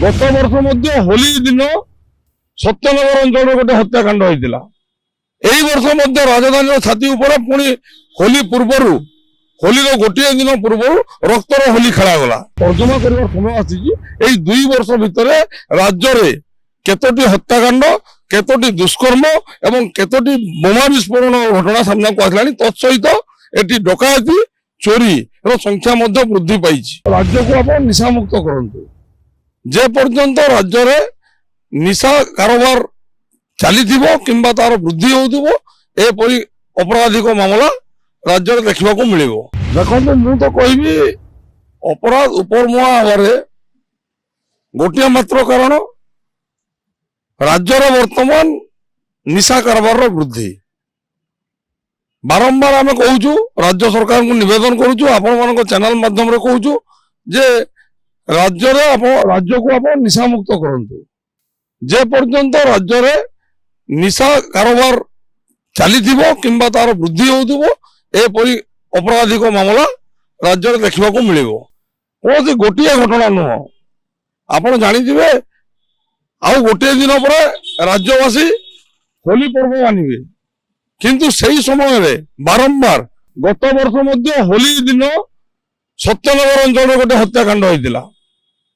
गत वर्ष मध्य होली दिन सत्यनगर अंचल गोटे हत्याकांड होता यही वर्ष मध्य राजधानी छाती उपर पुणी होली पूर्वर होली गोटे दिन पूर्व रक्तर होली खेलागला तर्जमा कर समय आसी दुई वर्ष भितर राज्य में केतोटी हत्याकांड केतोटी दुष्कर्म एवं केतोटी बोमा विस्फोरण घटना सामना को आसला तत्सहित एटी डकायती चोरी संख्या वृद्धि पाई राज्य को आप निशा मुक्त करंतु जे पर्यंत राज्य में निशा कारोबार चली किंबा तार वृद्धि होपरी अपराधिक मामला राज्य में देखा मिले देखो मु तो कहि अपराध उपरमुआ हबारे गोटे मात्र कारण राज्यर वर्तमान निशा कारोबार वृद्धि बारंबार आम कहूँ राज्य सरकार को निवेदन करुचु आपण मान चैनल माध्यम कहूँ जे राज्य को आप निशा मुक्त करंतु जे पर्यंत राज्य में निशा कारोबार चली किंबा तार वृद्धि होपरी अपराधिक मामला राज्य में देखा मिले कौन गोटे घटना नुह आप जानी आउ गोटे दिन पर राज्यवासी होली पर्व मानिबे किंतु सही समय रे बारंबार गत वर्ष मध्य होली दिन सत्यनगर अंचल गोटे हत्याकांड होता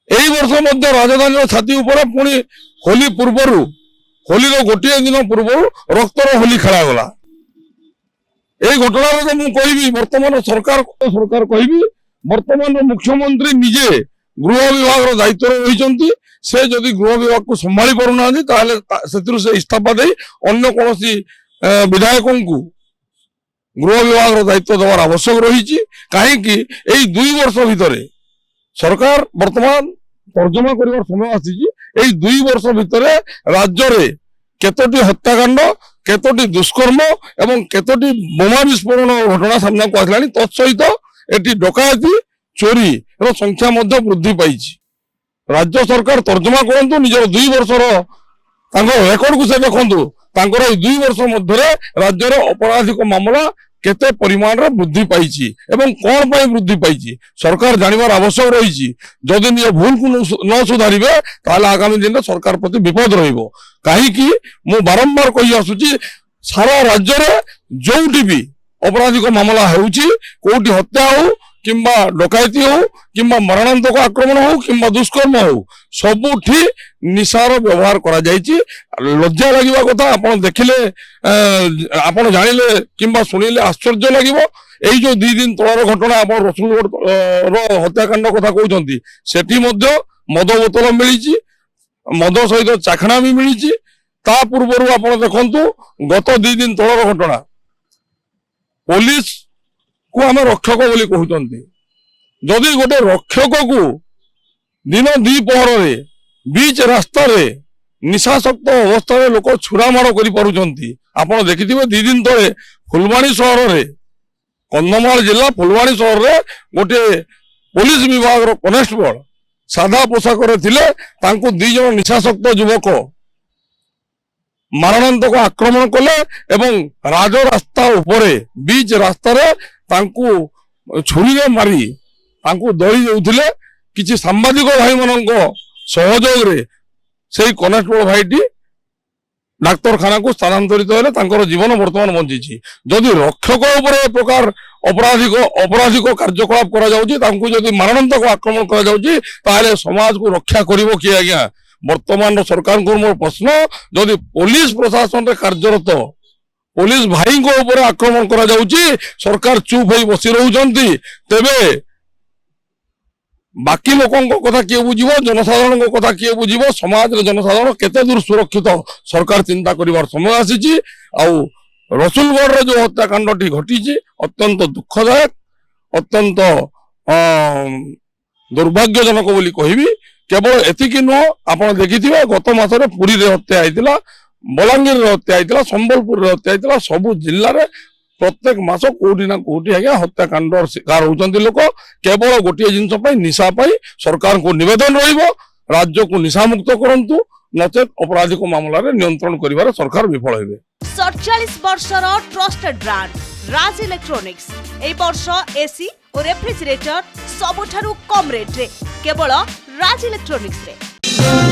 यही वर्ष मध्य राजधानी छाती उपर पुणी होली पूर्वर होली गोटे दिन पूर्व रक्तर होली खेलागला यही घटना तो मुझे कहि वर्तमान सरकार कहि वर्तमान मुख्यमंत्री निजे गृह विभाग दायित्व रही से जदि गृह विभाग को संभाली पारना से इस्तीफा दे अन्य कौन विधायकों को गृह विभाग दायित्व देवार आवश्यक रही कहीं दुई वर्ष भितर सरकार वर्तमान तर्जमा कर समय आसी दुई वर्ष भितर राज्य में केतोटी हत्याकांड केतोटी दुष्कर्म एवं केतोटी बोमा विस्फोरण घटना सामना को आसला तत्सहित एटी डकायती चोरी संख्या वृद्धि पाई राज्य सरकार तर्जमा करंतु निजर दुई वर्षर रेकर्ड को से देखु दुई वर्ष मध्य राज्य में अपराधिक मामला केते परिमाण रे वृद्धि पाई एवं कौन पाई वृद्धि पाई सरकार जानवर आवश्यक रही जदि निज भूल को न सुधारिबे ताले आगामी दिन में सरकार प्रति विपद रहिबो कहीं मु बारंबार कहि आसुची सारा राज्य में जोटी भी अपराधिक मामला होउची कोटी हत्या हो किंबा डकायती हो किंबा मरणांतक आक्रमण हो किंबा दुष्कर्म हो सबुठी निशार व्यवहार करा जायछि लज्जा लगिबा कथा आपण देखिले आपण जानिले किंबा सुनिले आश्चर्य लागिबो एई जो 2 दिन तळर घटना आपण रसुलगढ़ रो हत्याकांड कथा कहउछंती सेठी मध्य मद बोतल मिलिछि मद सहित चाखणा भी मिलिछि ता पूर्वरु आपण देखंतु गत 2 दिन तळर घटना पुलिस को आम रक्षक बोली कहते जदि गोटे रक्षक को दिन द्विपहर बीच रास्ता निशाशक्त अवस्था लोक छुरामाड़ कर देखिए 2 दिन तले फुलवाणी सहर में कंधमाल जिला फुलवाणी सहर में गोटे पुलिस विभाग कनेस्टेबल सादा पोशाक थे 2 जन निशाशक्त युवक मारणांतक आक्रमण कले एवं राजरास्ता उपरे बीच रास्ता छुरी मारी दड़ी देउथिले किछि सांबादिक भाई मानक सहयोग रे से कनेस्टेबल भाईटी डाक्तरखाना को स्थानांतरित हेले जीवन वर्तमान बंची जदि रक्षक उपरे प्रकार अपराधिक कार्यकलाप करा जाउची तांको जदि मारणांतक आक्रमण करा जाउची ताले समाज को रक्षा करिवो कि आज्ञा वर्तमान सरकार को मोर प्रश्न जदि पुलिस प्रशासन रे कार्यरत पुलिस भाई को ऊपर आक्रमण करा जाउची सरकार चुप हो बसी रहउचंती तेबे बाकी लोकों कथा किए बुझिबो जनसाधारण कथा किए बुझिबो समाज रे जनसाधारण केते दूर सुरक्षित सरकार चिंता करिवार समय आसीची आउ रसुलगढ़ रे जो हत्याकांडटी घटीची अत्यंत दुखदायक अत्यंत दुर्भाग्यजनक बोली कहिबी केवल एतिकी नुह आप देखिए गत मसरे पुरी रे हत्या होता बलांगीर हत्या होता संबलपुर हत्या होता सबु जिले में प्रत्येक मास कोटी ना कोटी आज्ञा हत्याकांड शिकार होती लोक केवल गोटे जिनस निशा सरकार को निवेदन राज्य को निशा मुक्त करंतु नचेत अपराधिक मामला रे नियंत्रण करिवार सरकार विफल हेबे 47 वर्षर ट्रस्टेड ब्रांड राज इलेक्ट्रॉनिक्स ए वर्ष एसी और रेफ्रिजरेटर सबुठारु कम रेट रे केवल राज इलेक्ट्रॉनिक्स रे Thank you.